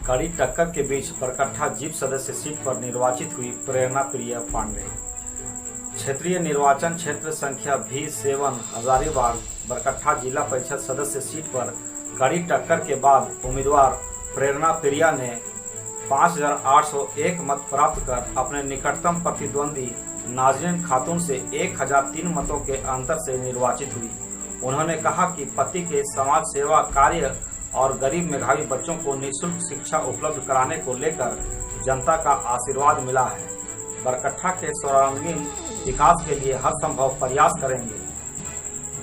कड़ी टक्कर के बीच बरकट्ठा जीप सदस्य सीट पर निर्वाचित हुई प्रेरणा प्रिया पांडे। क्षेत्रीय निर्वाचन क्षेत्र संख्या V7 हजारीबाग बरकट्ठा जिला परिषद सदस्य सीट पर कड़ी टक्कर के बाद उम्मीदवार प्रेरणा प्रिया ने 5801 मत प्राप्त कर अपने निकटतम प्रतिद्वंदी नाजरीन खातून से 1003 मतों के अंतर से निर्वाचित हुई। उन्होंने कहा कि पति के समाज सेवा कार्य और गरीब मेधावी बच्चों को निःशुल्क शिक्षा उपलब्ध कराने को लेकर जनता का आशीर्वाद मिला है। बरकट्ठा के सर्वांगीण विकास के लिए हर संभव प्रयास करेंगे।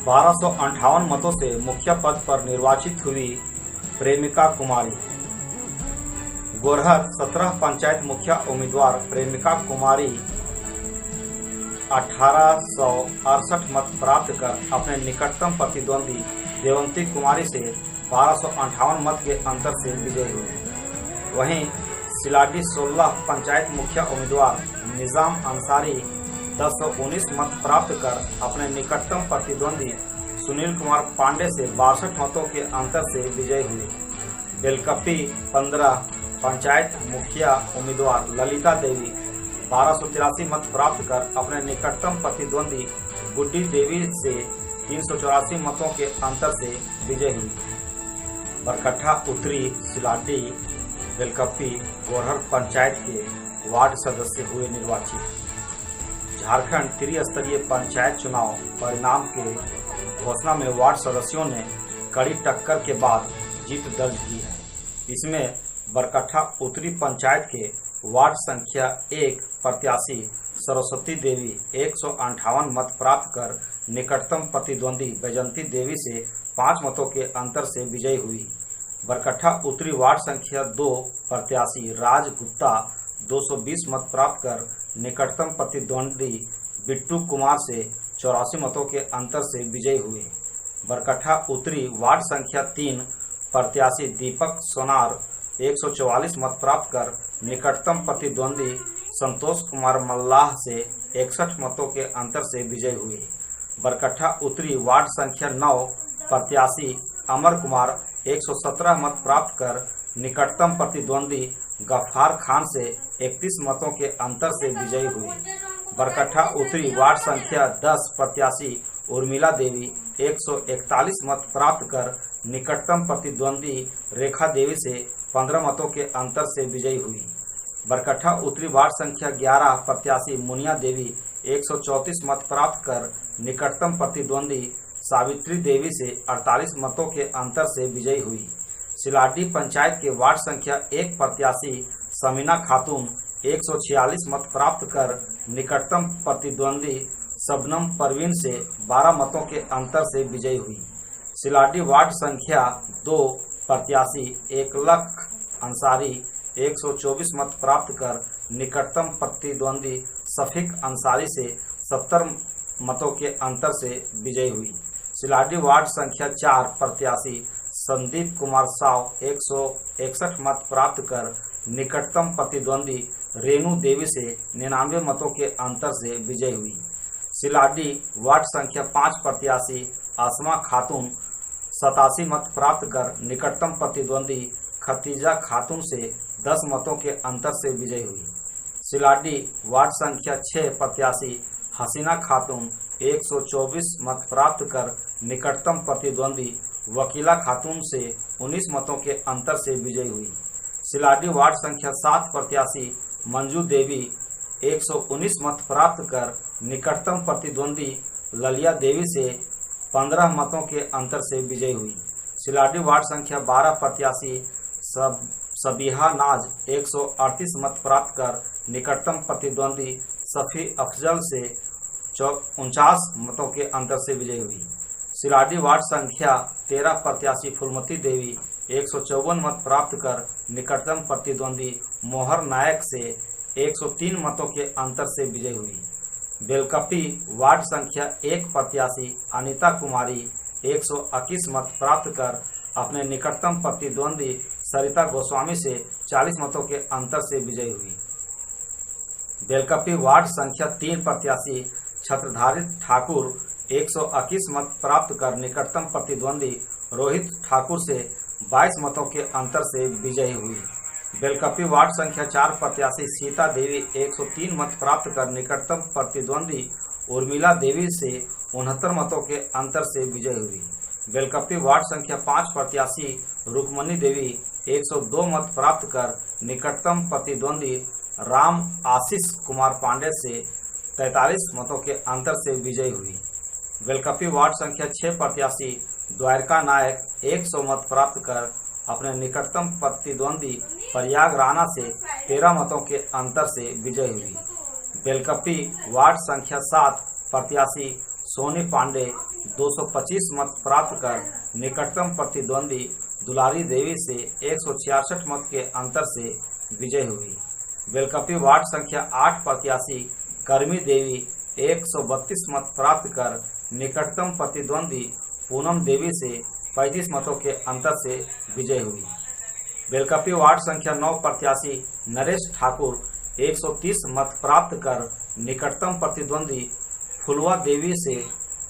1258 मतों से मुखिया पद पर निर्वाचित हुई प्रेमिका कुमारी। गोरहर 17 पंचायत मुखिया उम्मीदवार प्रेमिका कुमारी 1868 मत प्राप्त कर अपने निकटतम प्रतिद्वंदी देवंती कुमारी से 1258 मत के अंतर से विजयी हुए। वहीं सिलाडी 16 पंचायत मुखिया उम्मीदवार निजाम अंसारी 1019 मत प्राप्त कर अपने निकटतम प्रतिद्वंदी सुनील कुमार पांडे से 62 मतों के अंतर से विजयी हुए। बेलकप्पी 15 पंचायत मुखिया उम्मीदवार ललिता देवी 1283 मत प्राप्त कर अपने निकटतम प्रतिद्वंदी गुड्डी देवी से 384 मतों के अंतर से विजयी हुई। बरकट्ठा उत्तरी, सिलाडी, बेलकप्पी, गोरहर पंचायत के वार्ड सदस्य हुए निर्वाचित। झारखंड त्रिस्तरीय पंचायत चुनाव परिणाम के घोषणा में वार्ड सदस्यों ने कड़ी टक्कर के बाद जीत दर्ज की है। इसमें बरकट्ठा उत्तरी पंचायत के वार्ड संख्या 1 प्रत्याशी सरस्वती देवी 158 मत प्राप्त कर निकटतम प्रतिद्वंदी बैजंती देवी से 5 मतों के अंतर से विजयी हुई। बरकट्ठा उत्तरी वार्ड संख्या 2 प्रत्याशी राज गुप्ता 220 मत प्राप्त कर निकटतम प्रतिद्वंदी बिट्टू कुमार से 84 मतों के अंतर से विजयी हुए। बरकट्ठा उत्तरी वार्ड संख्या 3 प्रत्याशी दीपक सोनार 144 मत प्राप्त कर निकटतम प्रतिद्वंदी संतोष कुमार मल्लाह से 61 मतों के अंतर से विजयी हुए। बरकट्ठा उत्तरी वार्ड संख्या 9 प्रत्याशी अमर कुमार 117 मत प्राप्त कर निकटतम प्रतिद्वंदी गफ्फार खान से 31 मतों के अंतर से विजयी हुई। बरकट्ठा उत्तरी वार्ड संख्या 10 प्रत्याशी उर्मिला देवी 141 मत प्राप्त कर निकटतम प्रतिद्वंदी रेखा देवी से 15 मतों के अंतर से विजयी हुई। बरकट्ठा उत्तरी वार्ड संख्या 11 प्रत्याशी मुनिया देवी 134 मत प्राप्त कर निकटतम प्रतिद्वंदी सावित्री देवी से 48 मतों के अंतर से विजयी हुई। सिलाडी पंचायत के वार्ड संख्या 1 प्रत्याशी समीना खातून 146 मत प्राप्त कर निकटतम प्रतिद्वंदी शबनम परवीन से 12 मतों के अंतर से विजयी हुई। सिलाडी वार्ड संख्या 2 प्रत्याशी 1 लाख अंसारी 124 मत प्राप्त कर निकटतम प्रतिद्वंदी शफीक अंसारी से 70 मतों के अंतर से विजयी हुई। सिलाडी वार्ड संख्या 4 प्रत्याशी संदीप कुमार साव 161 मत प्राप्त कर निकटतम प्रतिद्वंदी रेणु देवी से 99 मतों के अंतर से विजयी हुई। सिलाडी वार्ड संख्या 5 प्रत्याशी आसमा खातून 87 मत प्राप्त कर निकटतम प्रतिद्वंदी खतीजा खातून से 10 मतों के अंतर से विजयी हुई। सिलाडी वार्ड संख्या 6 प्रत्याशी हसीना खातून 124 मत प्राप्त कर निकटतम प्रतिद्वंदी वकीला खातून से 19 मतों के अंतर से विजयी हुई। सिलाडी वार्ड संख्या 7 प्रत्याशी मंजू देवी 119 मत प्राप्त कर निकटतम प्रतिद्वंदी ललिया देवी से 15 मतों के अंतर से विजयी हुई। सिलाडी वार्ड संख्या 12 प्रत्याशी सबीहा नाज 138 मत प्राप्त कर निकटतम प्रतिद्वंदी सफी अफजल से 49 मतों के अंतर से विजयी हुई। सिलाडी वार्ड संख्या 13 प्रत्याशी फुलमती देवी 154 मत प्राप्त कर निकटतम प्रतिद्वंदी मोहर नायक से 103 मतों के अंतर से विजयी हुई। बेलकप्पी वार्ड संख्या 1 प्रत्याशी अनीता कुमारी 121 मत प्राप्त कर अपने निकटतम प्रतिद्वंदी सरिता गोस्वामी से 40 मतों के अंतर से विजयी हुई। बेलकप्पी वार्ड संख्या 3 प्रत्याशी छत्रधारी ठाकुर 121 मत प्राप्त कर निकटतम प्रतिद्वंदी रोहित ठाकुर से 22 मतों के अंतर से विजयी हुई। बेलकपी वार्ड संख्या 4 प्रत्याशी सीता देवी 103 मत प्राप्त कर निकटतम प्रतिद्वंदी उर्मिला देवी से 69 मतों के अंतर से विजय हुई। बेलकपी वार्ड संख्या 5 प्रत्याशी रुक्मणी देवी 102 मत प्राप्त कर निकटतम प्रतिद्वंदी राम आशीष कुमार पांडे से 43 मतों के अंतर से विजयी हुई। बेलकपी वार्ड संख्या 6 प्रत्याशी द्वारका नायक 100 मत प्राप्त कर अपने निकटतम प्रतिद्वंदी प्रयाग राणा से 13 मतों के अंतर से विजयी हुई। बेलकपी वार्ड संख्या 7 प्रत्याशी सोनी पांडे 225 मत प्राप्त कर निकटतम प्रतिद्वंदी दुलारी देवी से 166 मत के अंतर से विजय हुई। बेलकपी वार्ड संख्या 8 प्रत्याशी कर्मी देवी 132 मत प्राप्त कर निकटतम प्रतिद्वंदी पूनम देवी से 35 मतों के अंतर से विजय हुई। बेलकपी वार्ड संख्या 9 प्रत्याशी नरेश ठाकुर 130 मत प्राप्त कर निकटतम प्रतिद्वंदी फुलवा देवी से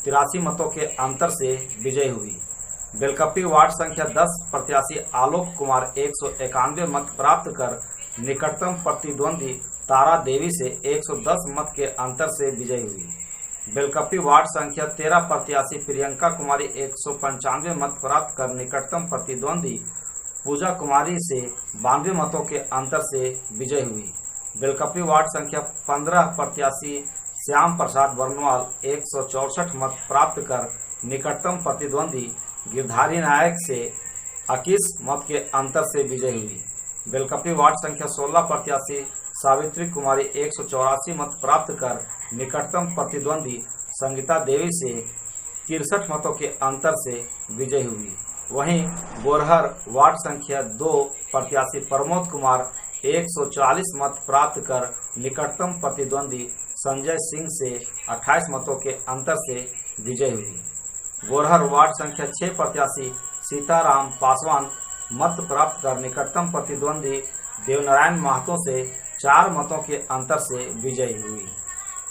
83 मतों के अंतर से विजय हुई। बेलकपी वार्ड संख्या 10 प्रत्याशी आलोक कुमार 191 मत प्राप्त कर निकटतम प्रतिद्वंदी तारा देवी से 110 मत के अंतर से विजयी हुई। बेलकपी वार्ड संख्या 13 प्रत्याशी प्रियंका कुमारी 195 मत प्राप्त कर निकटतम प्रतिद्वंदी पूजा कुमारी से 92 मतों के अंतर से विजय हुई। बेलकपी वार्ड संख्या 15 प्रत्याशी श्याम प्रसाद वर्णवाल 164 मत प्राप्त कर निकटतम प्रतिद्वंदी गिरधारी नायक से 21 मत के अंतर से विजय हुई। बेलकपी वार्ड संख्या 16 प्रत्याशी सावित्री कुमारी 184 मत प्राप्त कर निकटतम प्रतिद्वंदी संगीता देवी से 63 मतों के अंतर से विजय हुई। वहीं बोरहर वार्ड संख्या 2 प्रत्याशी प्रमोद कुमार 140 मत प्राप्त कर निकटतम प्रतिद्वंदी संजय सिंह से 28 मतों के अंतर से विजय हुई। बोरहर वार्ड संख्या 6 प्रत्याशी सीताराम पासवान मत प्राप्त कर निकटतम प्रतिद्वंदी देवनारायण महतो से 4 मतों के अंतर से विजयी हुई।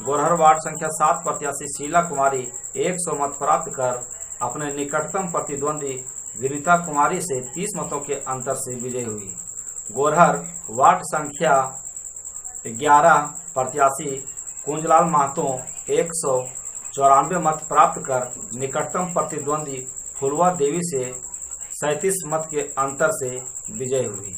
बोरहर वार्ड संख्या 7 प्रत्याशी शीला कुमारी 100 मत प्राप्त कर अपने निकटतम प्रतिद्वंदी विनीता कुमारी से 30 मतों के अंतर से विजयी हुई। बोरहर वार्ड संख्या 11 प्रत्याशी कुंजलाल महतो 194 मत प्राप्त कर निकटतम प्रतिद्वंदी फुलवा देवी से 37 मत के अंतर से विजय हुई।